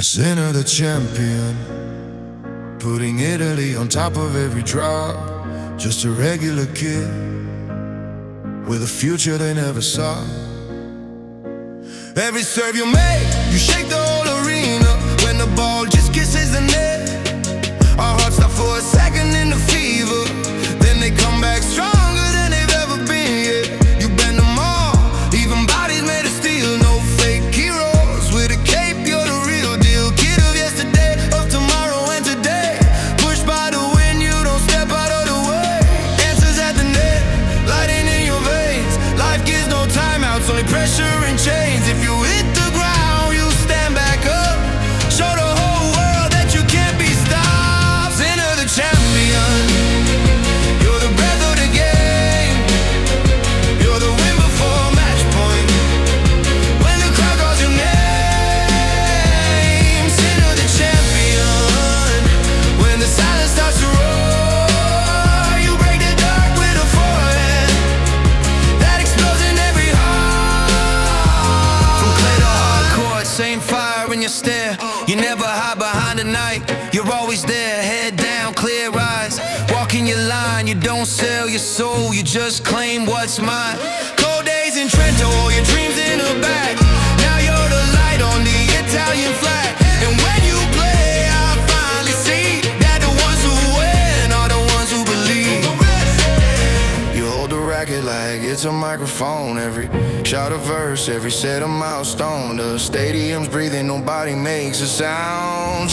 Sinner the champion, putting Italy on top of every drop. Just a regular kid with a future they never saw. Every serve you make, you shake the whole arena. When the ball just kisses the net, our hearts stop for a second in the fever. Then they come back stronger than they've ever been, yeah. You bend them all, even bodies made of steel. No fake heroes with a cape, you're the real deal. Kid of yesterday, of tomorrow and today. Pushed by the wind, you don't step out of the way. Answers at the net, lighting in your veins. Life gives no timeouts, only pressure and chains. If you hit the ground, you stand back up. Show the whole world that you can't be stopped. Sinner the champion, you're the breath of the game. You're the win before match point. When the crowd calls your name, Sinner the champion. When the silence starts to roar, you break the dark with a forehand that explodes in every heart. From clay to hard court, same fire in your stare. You never hide behind the night, you're always there. Head down, clear eyes, walking your line. You don't sell your soul, you just claim what's mine. Cold days in Trento, all your dreams in a bag. Now you're the light on the Italian flag. And when you play, I finally see that the ones who win are the ones who believe. You hold the racket like it's a microphone. Every shot a verse, every set a milestone. The stadium's breathing, nobody makes a sound.